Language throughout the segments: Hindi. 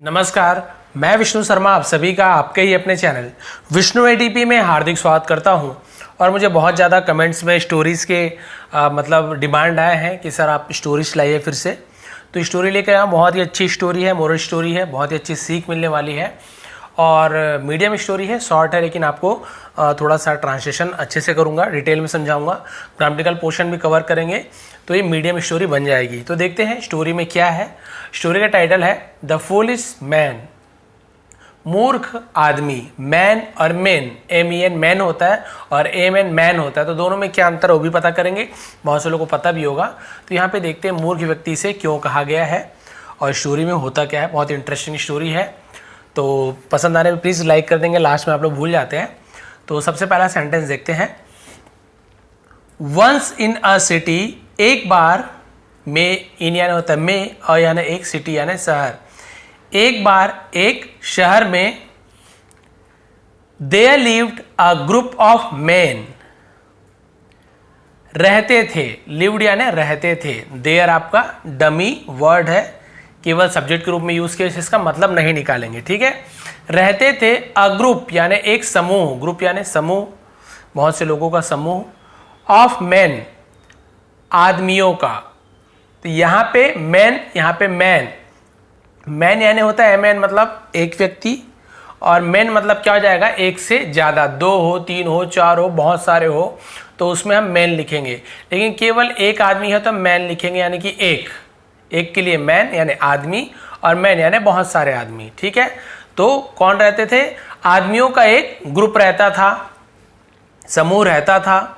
नमस्कार, मैं विष्णु शर्मा आप सभी का आपके ही अपने चैनल विष्णु एटीपी में हार्दिक स्वागत करता हूं। और मुझे बहुत ज़्यादा कमेंट्स में स्टोरीज़ के मतलब डिमांड आए हैं कि सर आप स्टोरीज लाइए फिर से। तो स्टोरी लेकर आया, बहुत ही अच्छी स्टोरी है, मोरल स्टोरी है, बहुत ही अच्छी सीख मिलने वाली है और मीडियम स्टोरी है, शॉर्ट है, लेकिन आपको थोड़ा सा ट्रांसलेशन अच्छे से करूँगा, डिटेल में समझाऊँगा, ग्रामेटिकल पोर्शन भी कवर करेंगे, तो ये मीडियम स्टोरी बन जाएगी। तो देखते हैं स्टोरी में क्या है। स्टोरी का टाइटल है द फूलिश मैन, मूर्ख आदमी। मैन और मेन, MEN मैन होता है और AMN मैन होता है, तो दोनों में क्या अंतर है वो भी पता करेंगे, बहुत से लोगों को पता भी होगा। तो यहाँ पे देखते हैं मूर्ख व्यक्ति से क्यों कहा गया है और स्टोरी में होता क्या है। बहुत इंटरेस्टिंग स्टोरी है, तो पसंद आने पर प्लीज़ लाइक कर देंगे, लास्ट में आप लोग भूल जाते हैं। तो सबसे पहला सेंटेंस देखते हैं। वंस इन अ सिटी, एक बार में, इन यानी होता है में और यानी एक, सिटी यानी शहर। एक बार एक शहर में there lived a group of man, रहते थे, लिव्ड यानी रहते थे। देयर आपका डमी वर्ड है, केवल सब्जेक्ट के रूप में यूज किया, इसका मतलब नहीं निकालेंगे, ठीक है। रहते थे, अ ग्रुप यानी एक समूह, ग्रुप यानी समूह, बहुत से लोगों का समूह, ऑफ मैन आदमियों का। तो यहाँ पे मैन, यहाँ पे मैन, मैन यानी होता है MN मतलब एक व्यक्ति, और मैन मतलब क्या हो जाएगा, एक से ज़्यादा, 2 हो, 3 हो, 4 हो, बहुत सारे हो, तो उसमें हम मैन लिखेंगे। लेकिन केवल एक आदमी है तो मैन लिखेंगे, यानी कि एक के लिए मैन यानी आदमी और मैन यानी बहुत सारे आदमी, ठीक है। तो कौन रहते थे, आदमियों का एक ग्रुप रहता था, समूह रहता था।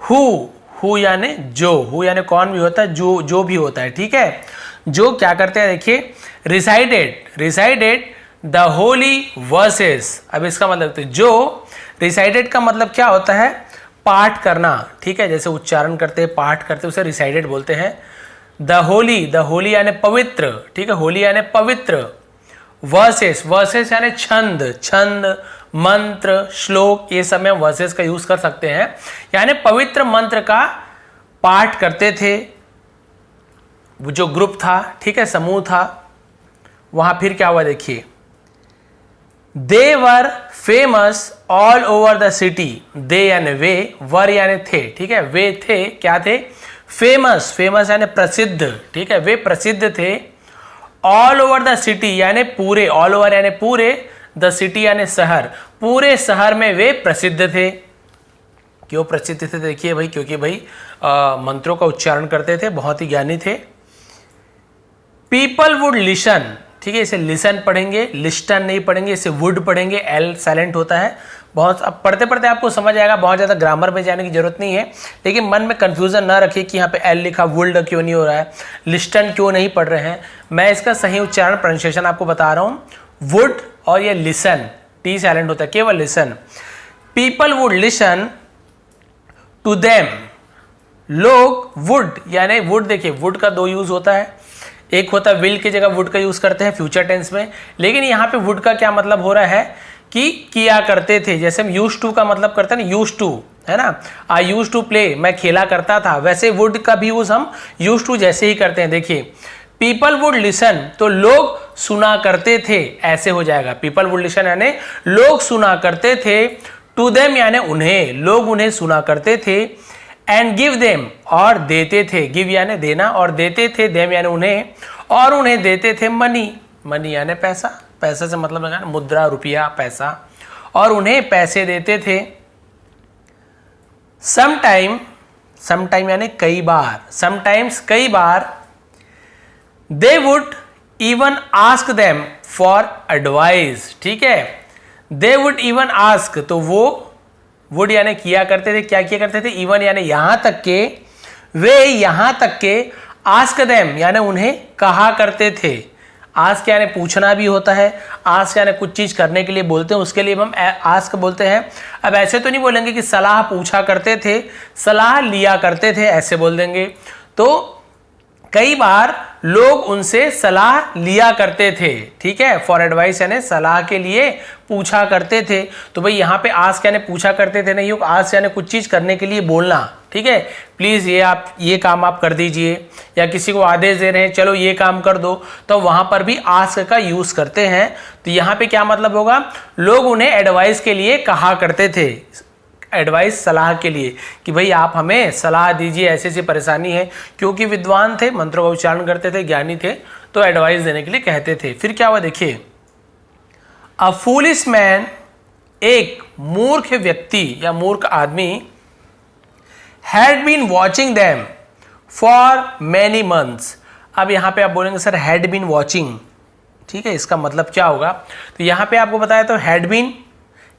हु यानी जो, हु यानी कौन भी होता है, जो भी होता है, ठीक है। जो क्या करते हैं देखिए, रिसाइडेड द होली वर्सेस। अब इसका मतलब जो रिसाइडेड का मतलब क्या होता है, पाठ करना, ठीक है, जैसे उच्चारण करते हैं, पाठ करते हैं, उसे रिसाइडेड बोलते हैं। द होली यानी पवित्र, ठीक है, होली यानी पवित्र। वर्सेस यानी छंद, मंत्र, श्लोक, ये सब में वर्सेस का यूज कर सकते हैं, यानी पवित्र मंत्र का पाठ करते थे वो जो ग्रुप था, ठीक है, समूह था। वहां फिर क्या हुआ देखिए, they were famous all over the city. They यानी वे, वर यानी थे, ठीक है, वे थे, क्या थे, फेमस यानी प्रसिद्ध, ठीक है, वे प्रसिद्ध थे। ऑल ओवर द सिटी यानी पूरे, ऑल ओवर यानी पूरे, द सिटी यानी शहर, पूरे शहर में वे प्रसिद्ध थे। क्यों प्रसिद्ध थे देखिए भाई, क्योंकि भाई मंत्रों का उच्चारण करते थे, बहुत ही ज्ञानी थे। पीपल वुड लिसन, ठीक है, इसे लिसन पढ़ेंगे, लिस्टन नहीं पढ़ेंगे, इसे वुड पढ़ेंगे, L साइलेंट होता है। बहुत अब पढ़ते पढ़ते आपको समझ आएगा, बहुत ज़्यादा ग्रामर में जाने की जरूरत नहीं है, लेकिन मन में कंफ्यूजन ना रखिए कि यहाँ पे L लिखा, वुल्ड क्यों नहीं हो रहा है, लिस्टन क्यों नहीं पढ़ रहे हैं। मैं इसका सही उच्चारण प्रोनाउंसिएशन आपको बता रहा हूँ, वुड और ये लिसन, T साइलेंट होता है, केवल listen. People would listen to them, लोग वुड यानी वुड, देखिए वुड का 2 यूज होता है, एक होता है विल की जगह वुड का यूज करते हैं फ्यूचर टेंस में, लेकिन यहाँ पे वुड का क्या मतलब हो रहा है कि किया करते थे। जैसे हम यूज टू का मतलब करते हैं ना, यूज टू है ना, आई यूज टू प्ले, मैं खेला करता था, वैसे वुड का भी यूज हम यूज टू जैसे ही करते हैं। देखिए पीपल वुड लिसन, तो लोग सुना करते थे, ऐसे हो जाएगा, पीपल वुड लिसन यानी लोग सुना करते थे। टू देम यानी उन्हें, लोग उन्हें सुना करते थे। एंड गिव देम, और देते थे, गिव यानी देना, और देते थे, देम यानी उन्हें, और उन्हें देते थे मनी यानी पैसा, पैसा से मतलब लगाना मुद्रा, रुपया, पैसा, और उन्हें पैसे देते थे। समटाइम यानी कई बार, समटाइम्स कई बार। They would even ask them for advice, ठीक है, दे वुड इवन आस्क, तो वो वुड यानी किया करते थे, क्या किया करते थे, इवन यानी यहां तक के, वे यहां तक के, आस्क देम यानी उन्हें कहा करते थे। आस्क यानी पूछना भी होता है, आस्क यानी कुछ चीज करने के लिए बोलते हैं, उसके लिए हम आस्क बोलते हैं। अब ऐसे तो नहीं बोलेंगे कि सलाह पूछा करते थे, सलाह लिया करते थे, ऐसे बोल देंगे। तो कई बार लोग उनसे सलाह लिया करते थे, ठीक है, फॉर एडवाइस यानी सलाह के लिए पूछा करते थे। तो भाई यहाँ पे आस्क यानी पूछा करते थे नहीं, आस्क यानी कुछ चीज करने के लिए बोलना, ठीक है, प्लीज़ ये काम आप कर दीजिए, या किसी को आदेश दे रहे हैं चलो ये काम कर दो, तो वहाँ पर भी आस्क का यूज़ करते हैं। तो यहाँ पे क्या मतलब होगा, लोग उन्हें एडवाइस के लिए कहा करते थे, एडवाइस सलाह के लिए, कि भाई आप हमें सलाह दीजिए, ऐसी ऐसी परेशानी है। क्योंकि विद्वान थे, मंत्रों का उच्चारण करते थे, ज्ञानी थे, तो एडवाइस देने के लिए कहते थे। फिर क्या हुआ देखिए, अ फूलिश मैन, एक मूर्ख व्यक्ति या मूर्ख आदमी, had been watching them for many months. अब यहाँ पे आप बोलेंगे सर हैड बीन वॉचिंग, ठीक है, इसका मतलब क्या होगा। तो यहाँ पे आपको बताया, तो हैड बीन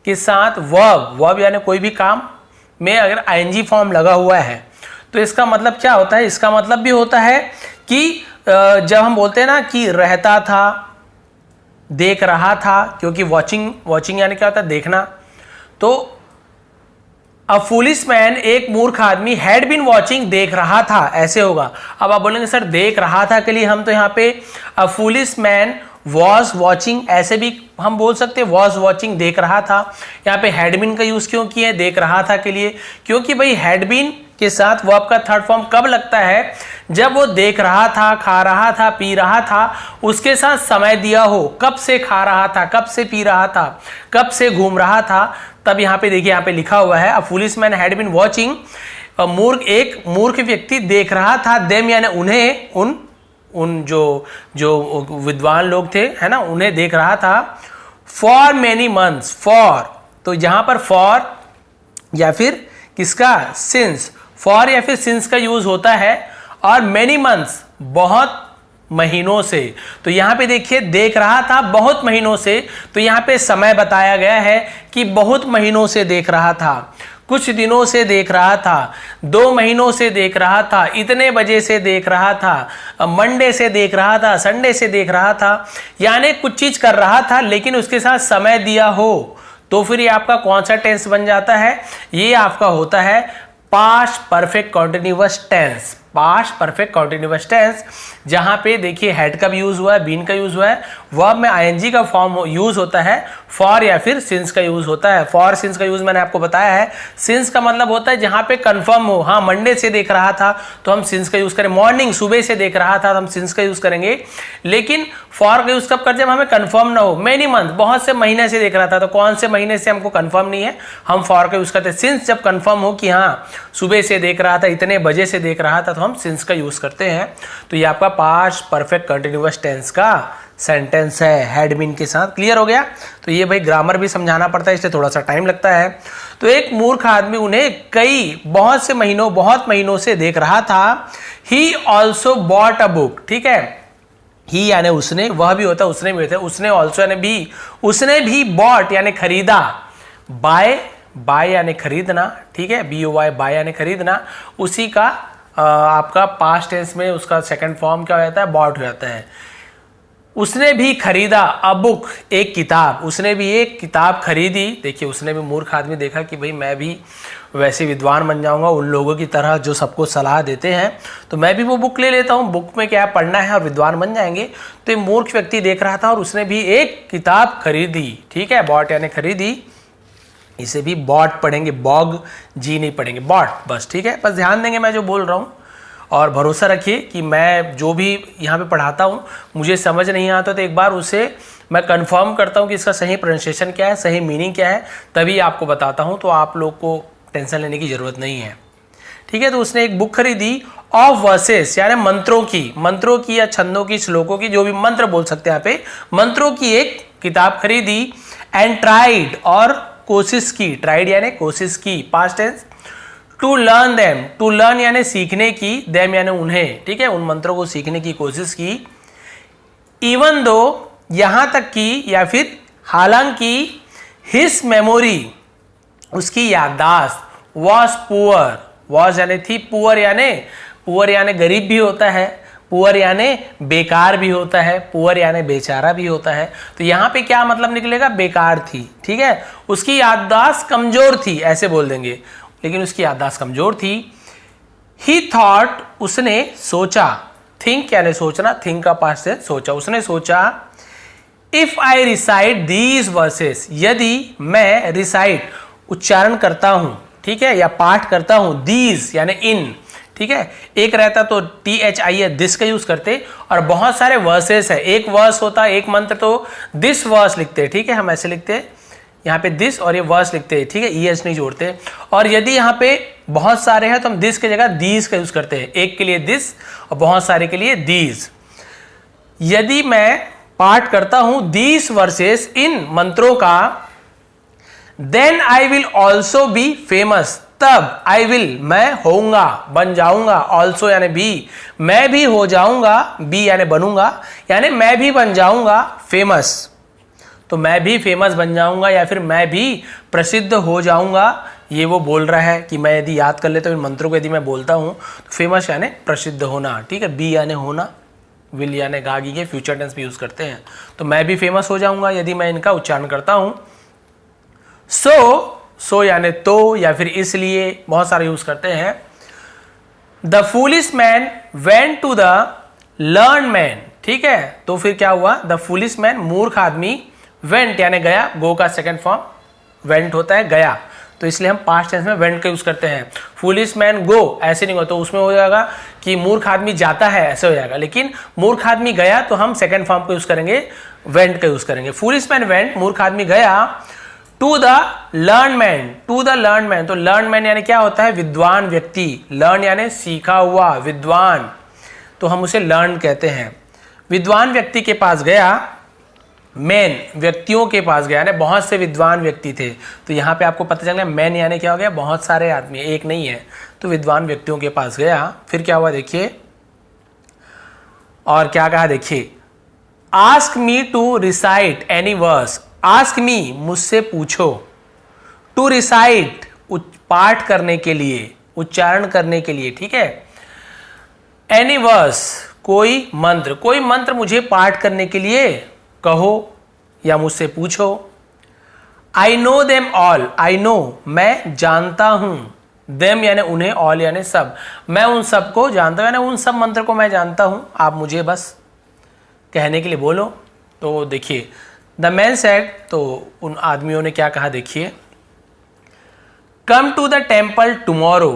के साथ वर्ब यानी कोई भी काम में अगर आईएनजी फॉर्म लगा हुआ है तो इसका मतलब क्या होता है, इसका मतलब भी होता है कि जब हम बोलते हैं ना कि रहता था, देख रहा था, क्योंकि वॉचिंग यानी क्या होता है, देखना। तो अ फूलिश मैन, एक मूर्ख आदमी, हैड बीन वॉचिंग, देख रहा था, ऐसे होगा। अब आप बोलेंगे सर देख रहा था के लिए हम तो यहाँ पे अ फूलिश मैन वॉज वॉचिंग, ऐसे भी हम बोल सकते हैं, वॉज वॉचिंग, देख रहा था। यहाँ पे हैड बीन का यूज क्यों किया है देख रहा था के लिए, क्योंकि भाई हैड बीन के साथ वर्ब का थर्ड फॉर्म कब लगता है, जब वो देख रहा था, खा रहा था, पी रहा था, उसके साथ समय दिया हो, कब से खा रहा था, कब से पी रहा था, कब से घूम रहा था, तब यहाँ पे देखिए, यहाँ पे लिखा हुआ है, a foolish man had been watching, एक मूर्ख व्यक्ति देख रहा था, देम यानी उन्हें, उन जो विद्वान लोग थे, है ना, उन्हें देख रहा था, फॉर मेनी मंथ्स, फॉर, तो यहां पर फॉर या फिर किसका, सिंस, फॉर या फिर सिंस का यूज होता है, और मेनी मंथ्स, बहुत महीनों से। तो यहां पे देखिए देख रहा था बहुत महीनों से, तो यहां पे समय बताया गया है कि बहुत महीनों से देख रहा था, कुछ दिनों से देख रहा था, 2 महीनों से देख रहा था, इतने बजे से देख रहा था, मंडे से देख रहा था, संडे से देख रहा था, यानी कुछ चीज कर रहा था लेकिन उसके साथ समय दिया हो, तो फिर ये आपका कौन सा टेंस बन जाता है, ये आपका होता है past perfect continuous tense. Past perfect continuous tense, जहां पे देखिए हेड का भी यूज हुआ है, बीन का यूज हुआ है, वर्ब में आईएनजी का फॉर्म यूज होता है, फॉर या फिर सिंस का यूज होता है। फॉर सिंस का यूज मैंने आपको बताया है। सिंस का मतलब होता है जहां पे कंफर्म हो, हाँ मंडे से देख रहा था तो हम सिंस का यूज करें, मॉर्निंग सुबह से देख रहा था तो हम सिंस का यूज करेंगे। लेकिन फॉर का यूज कब करते हैं, हमें कंफर्म ना हो, मेनी मंथ, बहुत से महीने से देख रहा था, तो कौन से महीने से हमको कंफर्म नहीं है, हम फॉर का यूज करते हैं। सिंस जब कंफर्म हो कि हाँ सुबह से देख रहा था, इतने बजे से देख रहा था, तो हम सिंस का यूज करते हैं। तो ये आपका पास्ट परफेक्ट कंटिन्यूअस टेंस का सेंटेंस है हैड बीन के साथ। क्लियर हो गया। तो ये भाई ग्रामर भी समझाना पड़ता है, इसलिए थोड़ा सा टाइम लगता है। तो एक मूर्ख आदमी उन्हें बहुत महीनों से देख रहा था। He also bought a book, ठीक है, ही यानी उसने, वह भी होता है उसने भी होता है, उसने ऑल्सो यानी भी, उसने भी बॉट यानी खरीदा, बाय यानी खरीदना, ठीक है, BOY बाय यानी खरीदना, उसी का आपका पास्ट टेंस में उसका सेकंड फॉर्म क्या हो जाता है, बॉट हो जाता है। उसने भी खरीदा अ बुक, एक किताब, उसने भी एक किताब खरीदी। देखिए उसने भी मूर्ख आदमी देखा कि भाई मैं भी वैसे विद्वान बन जाऊंगा उन लोगों की तरह जो सबको सलाह देते हैं, तो मैं भी वो बुक ले लेता हूँ, बुक में क्या पढ़ना है और विद्वान बन जाएंगे। तो ये मूर्ख व्यक्ति देख रहा था और उसने भी एक किताब खरीदी, ठीक है, बॉट यानी खरीदी। इसे भी बॉट पढ़ेंगे, बॉग जी नहीं पढ़ेंगे, बॉट बस, ठीक है। बस ध्यान देंगे मैं जो बोल रहा हूँ, और भरोसा रखिए कि मैं जो भी यहाँ पे पढ़ाता हूँ मुझे समझ नहीं आता तो एक बार उसे मैं कंफर्म करता हूँ कि इसका सही प्रोनाउंसिएशन क्या है, सही मीनिंग क्या है, तभी आपको बताता हूँ। तो आप लोग को टेंशन लेने की जरूरत नहीं है, ठीक है। तो उसने एक बुक खरीदी ऑफ वर्सेस यानी मंत्रों की या छंदों की, श्लोकों की, जो भी मंत्र बोल सकते हैं यहाँ पे, मंत्रों की एक किताब खरीदी। एंड ट्राइड, और कोशिश की, ट्राइड यानी कोशिश की, past tense. To learn them, to learn यानी सीखने की, देम यानी उन्हें, ठीक है, उन मंत्रों को सीखने की कोशिश की। इवन दो, यहां तक की या फिर हालांकि, हिज मेमोरी, उसकी याददाश्त, वॉज पुअर, वॉज यानी थी, पुअर यानी गरीब भी होता है, पुअर यानी बेकार भी होता है, पुअर यानी बेचारा भी होता है। तो यहां पे क्या मतलब निकलेगा, बेकार थी, ठीक है, उसकी याददाश्त कमजोर थी, ऐसे बोल देंगे, लेकिन उसकी याददाश्त कमजोर थी। ही थॉट, उसने सोचा, थिंक यानी सोचना, थिंक का पास्ट है सोचा, उसने सोचा। If I recite these versus, यदि मैं रिसाइट उच्चारण करता हूं, ठीक है, या पाठ करता हूं, दीज यानी इन, ठीक है। एक रहता तो THI दिस का यूज करते, और बहुत सारे वर्सेस है, एक वर्स होता एक मंत्र तो दिस वर्स लिखते, ठीक है, हम ऐसे लिखते यहाँ पे दिस और ये वर्स लिखते हैं, ठीक है, ES नहीं जोड़ते। और यदि यहाँ पे बहुत सारे हैं तो हम दिस की जगह दीज का यूज करते हैं, एक के लिए दिस और बहुत सारे के लिए दीज। यदि मैं पाठ करता हूं दीज वर्सेस, इन मंत्रों का, then I will also be famous, तब आई विल मैं होऊंगा, बन जाऊंगा, ऑल्सो यानी भी, मैं भी हो जाऊंगा, बी यानी बनूंगा, यानी मैं भी बन जाऊंगा फेमस। तो मैं भी फेमस बन जाऊंगा या फिर मैं भी प्रसिद्ध हो जाऊंगा, ये वो बोल रहा है कि मैं यदि याद कर लेता हूं इन मंत्रों को, यदि मैं बोलता हूं तो फेमस यानी प्रसिद्ध होना, ठीक है। बी यानी होना, विल यानी गागी के फ्यूचर टेंस भी यूज करते हैं, तो मैं भी फेमस हो जाऊंगा यदि मैं इनका उच्चारण करता हूं। सो यानी तो, या फिर इसलिए, बहुत सारे यूज करते हैं। The foolish man went to the learn man, ठीक है, तो फिर क्या हुआ, द फूलिश मैन मूर्ख आदमी, वेंट यानी गया, गो का सेकंड फॉर्म वेंट होता है गया, तो इसलिए हम पास्ट टेंस में वेंट का यूज करते हैं। फूलिश मैन गो ऐसे नहीं हो, तो उसमें हो जाएगा कि मूर्ख आदमी जाता है, ऐसे हो जाएगा, लेकिन मूर्ख आदमी गया तो हम सेकंड फॉर्म को यूज करेंगे, वेंट का यूज करेंगे। फूलिश मैन वेंट, मूर्ख आदमी गया, to the learn man, to the learn man, तो लर्न मैन यानी क्या होता है, विद्वान व्यक्ति, लर्न यानी सीखा हुआ, विद्वान, तो हम उसे लर्न कहते हैं। विद्वान व्यक्ति के पास गया, मैन व्यक्तियों के पास गया, यानी बहुत से विद्वान व्यक्ति थे, तो यहाँ पे आपको पता चल गया मैन यानी क्या हो गया, बहुत सारे आदमी, एक नहीं है, तो विद्वान व्यक्तियों के पास गया। फिर क्या हुआ देखिए, और क्या कहा देखिए, ask me to recite any verse, ask me मुझसे पूछो, टू रिसाइट पाठ करने के लिए, उच्चारण करने के लिए, ठीक है, एनी वर्स कोई मंत्र मुझे पाठ करने के लिए कहो या मुझसे पूछो। I know them all, I know मैं जानता हूं, देम यानी उन्हें, ऑल यानी सब, मैं उन सब को जानता हूं, यानी उन सब मंत्र को मैं जानता हूं, आप मुझे बस कहने के लिए बोलो। तो देखिए, द मैन सेड, तो उन आदमियों ने क्या कहा देखिए, come to the temple tomorrow,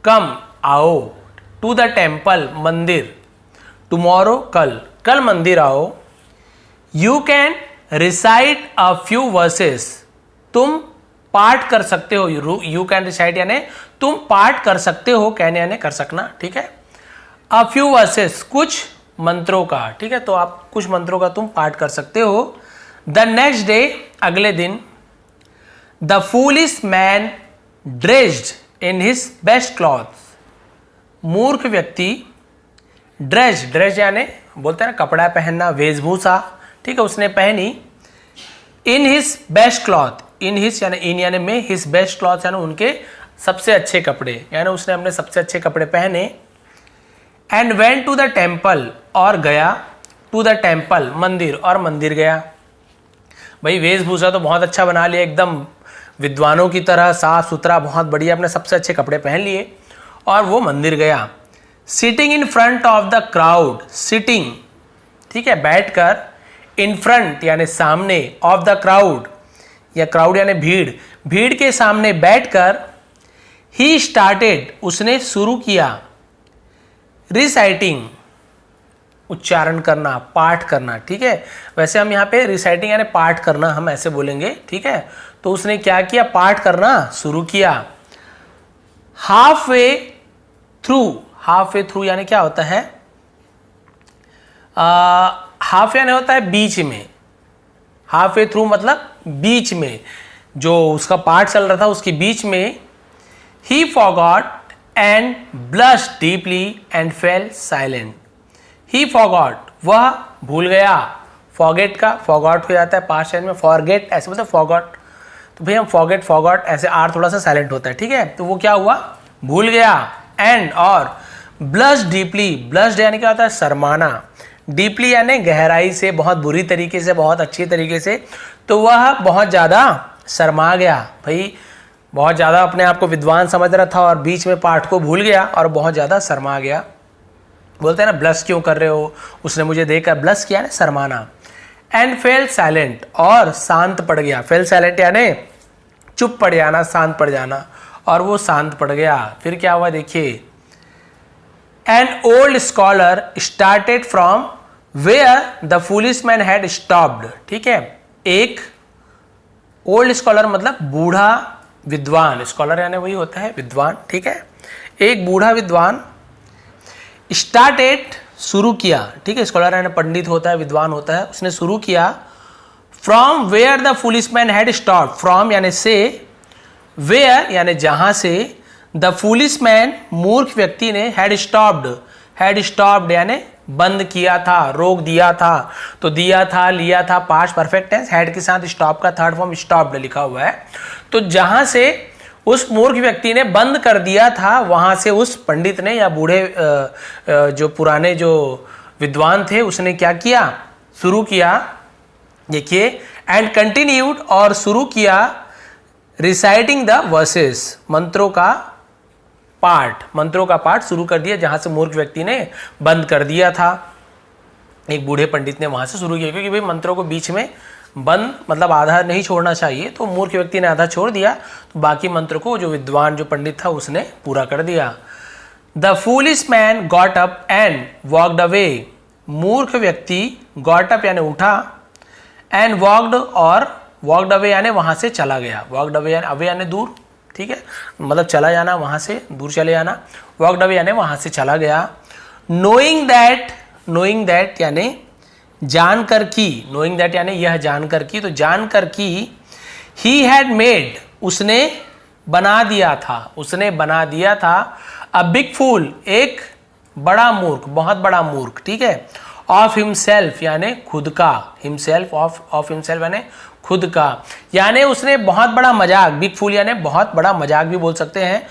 come आओ, टू द टेम्पल मंदिर, टुमारो कल मंदिर आओ, you can recite a few verses, तुम पाठ कर सकते हो, यू कैन रिसाइट यानी तुम पाठ कर सकते हो, कहने यानी कर सकना, ठीक है। अ फ्यू वर्सेस कुछ मंत्रों का, ठीक है, तो आप कुछ मंत्रों का तुम पाठ कर सकते हो। द नेक्स्ट डे अगले दिन, the foolish man dressed in his best clothes, मूर्ख व्यक्ति, ड्रेस यानी बोलते हैं ना कपड़ा पहनना, वेशभूषा, ठीक है, उसने पहनी, in his best cloth, in his यानी इन यानी में, हिज बेस्ट क्लॉथ यानी उनके सबसे अच्छे कपड़े, यानी उसने अपने सबसे अच्छे कपड़े पहने। And went to the temple, और गया, टू द टेम्पल मंदिर, और मंदिर गया। भाई वेशभूषा तो बहुत अच्छा बना लिया, एकदम विद्वानों की तरह साफ सुथरा, बहुत बढ़िया, अपने सबसे अच्छे कपड़े पहन लिए और वो मंदिर गया। Sitting in front of the crowd, sitting, ठीक है, बैठकर, इन फ्रंट यानी सामने, ऑफ द क्राउड, या क्राउड यानी भीड़, भीड़ के सामने बैठकर, ही स्टार्टेड उसने शुरू किया, रिसाइटिंग उच्चारण करना, पाठ करना, ठीक है। वैसे हम यहाँ पे रिसाइटिंग यानी पाठ करना हम ऐसे बोलेंगे, ठीक है, तो उसने क्या किया, पाठ करना शुरू किया। हाफ वे थ्रू यानी क्या होता है, हाफ यानी होता है बीच में, हाफ वे थ्रू मतलब बीच में, जो उसका पाठ चल रहा था उसके बीच में। ही forgot and blushed deeply and fail silent, he forgot वह भूल गया, फॉरगेट का फॉरगॉट हो जाता है पास्ट टेंस में, फॉरगेट ऐसे बोलते हैं फॉरगॉट, तो भाई हम फॉरगॉट ऐसे आर थोड़ा सा साइलेंट होता है, ठीक है, तो वो क्या हुआ, भूल गया। एंड और ब्लश्ड डीपली, ब्लश्ड यानी क्या होता है, शर्माना, डीपली यानी गहराई से, बहुत बुरी तरीके से, बहुत अच्छी तरीके से, तो वह बहुत ज़्यादा शर्मा गया, भाई बहुत ज़्यादा अपने आप को विद्वान समझ रहा था और बीच में पाठ को भूल गया और बहुत ज़्यादा शर्मा गया। बोलते हैं ना ब्लश क्यों कर रहे हो, उसने मुझे देखकर ब्लश किया ना, शर्माना। एंड फेल साइलेंट, और शांत पड़ गया, फेल साइलेंट यानी चुप पड़ जाना, शांत पड़ जाना, और वो शांत पड़ गया। फिर क्या हुआ देखिए, an old scholar started from where the foolish man had stopped. ठीक है, एक ओल्ड स्कॉलर मतलब बूढ़ा विद्वान, स्कॉलर यानी वही होता है विद्वान। ठीक है, एक बूढ़ा विद्वान स्टार्टेड शुरू किया। ठीक है, स्कॉलर यानी पंडित होता है, विद्वान होता है, उसने शुरू किया। From where the foolish man had stopped, from यानी से, वेयर यानी जहां से, द फूलिश मैन मूर्ख व्यक्ति ने हैड स्टॉप्ड यानी बंद किया था, रोक दिया था। तो दिया था, लिया था, पास्ट परफेक्ट टेंस, हैड के साथ स्टॉप का थर्ड फॉर्म स्टॉप्ड लिखा हुआ है। तो जहां से उस मूर्ख व्यक्ति ने बंद कर दिया था, वहां से उस पंडित ने या बूढ़े जो पुराने जो विद्वान थे उसने क्या किया, शुरू किया। देखिए, एंड कंटिन्यूड और शुरू किया, रिसाइटिंग द वर्सेस मंत्रों का पाठ शुरू कर दिया जहां से मूर्ख व्यक्ति ने बंद कर दिया था। एक बूढ़े पंडित ने वहां से शुरू किया, क्योंकि भाई मंत्रों को बीच में बंद मतलब आधा नहीं छोड़ना चाहिए, तो मूर्ख व्यक्ति ने आधा छोड़ दिया, तो बाकी मंत्र को जो विद्वान जो पंडित था उसने पूरा कर दिया। The foolish man got up and walked away, मूर्ख व्यक्ति गॉट अप यानी उठा, एंड वॉकड और वॉकड अवे यानी वहां से चला गया। वॉकड अवे यानी अवे यानी दूर, ठीक है, मतलब चला जाना, वहां से दूर चले जाना। वॉकड अवे यानी वहां से चला गया। नोइंग दैट यानी जानकर की, नोइंग दैट यानी यह जानकर की, तो जानकर की, ही हैड मेड उसने बना दिया था, अ बिग फूल एक बड़ा मूर्ख, बहुत बड़ा मूर्ख। ठीक है, ऑफ हिमसेल्फ यानी खुद का, हिमसेल्फ ऑफ हिमसेल्फ यानी खुद का, यानी उसने बहुत बड़ा मजाक, बिग फूल यानी बहुत बड़ा मजाक भी बोल सकते हैं,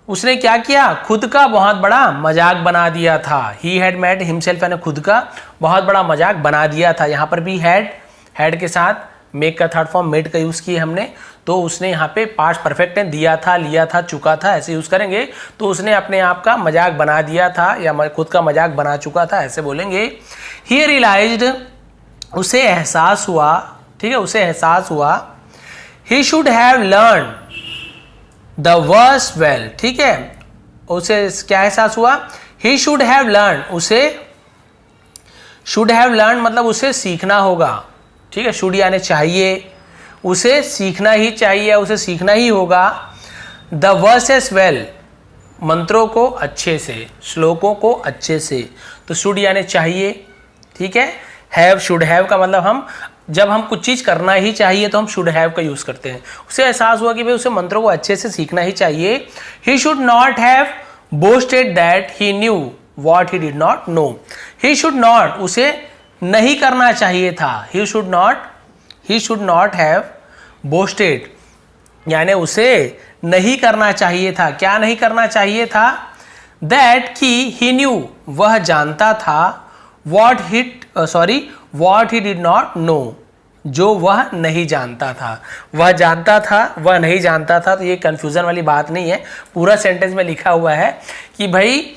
उसने क्या किया, खुद का बहुत बड़ा मजाक बना दिया था। ही हैड मेड हिमसेल्फ यानी खुद का बहुत बड़ा मजाक बना दिया था। यहाँ पर भी हैड के साथ मेक का थर्ड फॉर्म मेड का यूज किया हमने, तो उसने यहाँ पे पास्ट परफेक्ट है, दिया था, लिया था, चुका था, ऐसे यूज करेंगे। तो उसने अपने आप का मजाक बना दिया था या खुद का मजाक बना चुका था, ऐसे बोलेंगे। ही रियलाइज्ड उसे एहसास हुआ, ठीक है, उसे एहसास हुआ, he should have learn the verse well. ठीक है, उसे क्या एहसास हुआ, ही शुड हैव लर्न, उसे शुड हैव लर्न मतलब उसे सीखना होगा। ठीक है, शुड यानी चाहिए, उसे सीखना ही चाहिए, उसे सीखना ही होगा। द वर्सेस वेल मंत्रों को अच्छे से, श्लोकों को अच्छे से, तो शुड यानी चाहिए। ठीक है, हैव शुड हैव का मतलब जब हम कुछ चीज करना ही चाहिए तो हम शुड हैव का यूज करते हैं। उसे एहसास हुआ कि भाई उसे मंत्रों को अच्छे से सीखना ही चाहिए। He should not have boasted that he knew what he did not know. He should not उसे नहीं करना चाहिए था, he should not have boasted यानी उसे नहीं करना चाहिए था। क्या नहीं करना चाहिए था, दैट कि ही न्यू वह जानता था, what he did not know जो वह नहीं जानता था। वह जानता था, वह नहीं जानता था, तो ये कंफ्यूजन वाली बात नहीं है, पूरा सेंटेंस में लिखा हुआ है कि भाई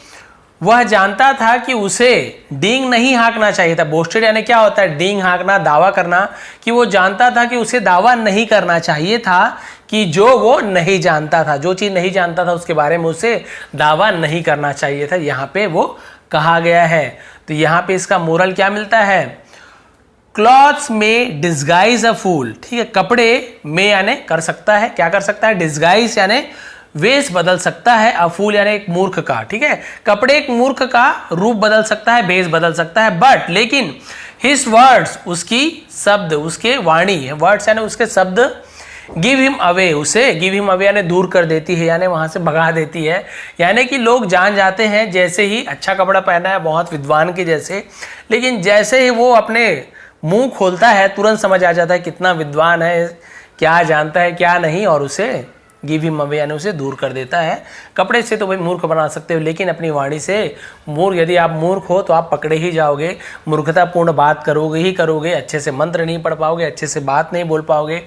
वह जानता था कि उसे डींग नहीं हाँकना चाहिए था। बोस्टेड यानी क्या होता है, डींग हाँकना, दावा करना, कि वो जानता था कि उसे दावा नहीं करना चाहिए था कि जो वो नहीं जानता था, जो चीज नहीं जानता था उसके बारे में उसे दावा नहीं करना चाहिए था। यहाँ पे वो कहा गया है। तो यहाँ पे इसका मोरल क्या मिलता है, क्लॉथ्स में डिस्गाइज अ फूल। ठीक है, कपड़े में यानी कर सकता है, क्या कर सकता है, डिस्गाइज यानी वेश बदल सकता है, अ फूल यानी एक मूर्ख का। ठीक है, कपड़े एक मूर्ख का रूप बदल सकता है, वेश बदल सकता है, बट लेकिन हिज वर्ड्स उसकी शब्द, उसके वाणी, वर्ड्स यानी उसके शब्द, गिव हिम अवे उसे, गिव हिम अवे यानी दूर कर देती है, यानी वहां से भगा देती है। यानी कि लोग जान जाते हैं जैसे ही अच्छा कपड़ा पहना है, बहुत विद्वान के जैसे, लेकिन जैसे ही वो अपने मुंह खोलता है तुरंत समझ आ जाता है कितना विद्वान है, क्या जानता है क्या नहीं, और उसे गिव हिम अवे यानी उसे दूर कर देता है। कपड़े से तो भाई मूर्ख बना सकते हो, लेकिन अपनी वाणी से यदि आप मूर्ख हो तो आप पकड़े ही जाओगे, मूर्खतापूर्ण बात करोगे ही करोगे, अच्छे से मंत्र नहीं पढ़ पाओगे, अच्छे से बात नहीं बोल पाओगे,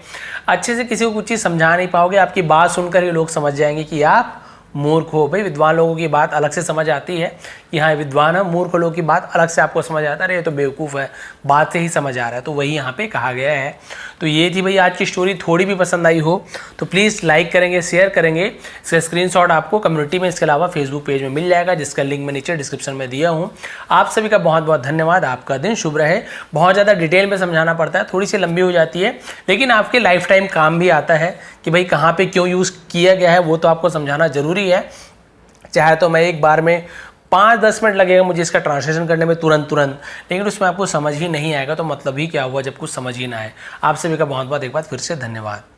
अच्छे से किसी को कुछ चीज़ समझा नहीं पाओगे। आपकी बात सुनकर ही लोग समझ जाएंगे कि आप मूर्ख हो। भाई विद्वान लोगों की बात अलग से समझ आती है कि हाँ विद्वान है, मूर्ख लोगों की बात अलग से आपको समझ आता है, अरे ये तो बेवकूफ़ है, बात से ही समझ आ रहा है, तो वही यहाँ पे कहा गया है। तो ये थी भाई आज की स्टोरी। थोड़ी भी पसंद आई हो तो प्लीज़ लाइक करेंगे, शेयर करेंगे। इसका स्क्रीनशॉट आपको कम्युनिटी में इसके अलावा फेसबुक पेज में मिल जाएगा, जिसका लिंक मैं नीचे डिस्क्रिप्शन में दिया हूँ। आप सभी का बहुत बहुत धन्यवाद। आपका दिन शुभ रहे। बहुत ज़्यादा डिटेल में समझाना पड़ता है, थोड़ी सी लंबी हो जाती है, लेकिन आपके लाइफ टाइम काम भी आता है कि भाई कहाँ पे क्यों यूज़ किया गया है वो तो आपको समझाना ज़रूरी है। चाहे तो मैं एक बार में 5-10 मिनट लगेगा मुझे इसका ट्रांसलेशन करने में तुरंत, लेकिन उसमें आपको समझ ही नहीं आएगा तो मतलब ही क्या हुआ जब कुछ समझ ही ना आए। आप सभी का बहुत बहुत एक बार फिर से धन्यवाद।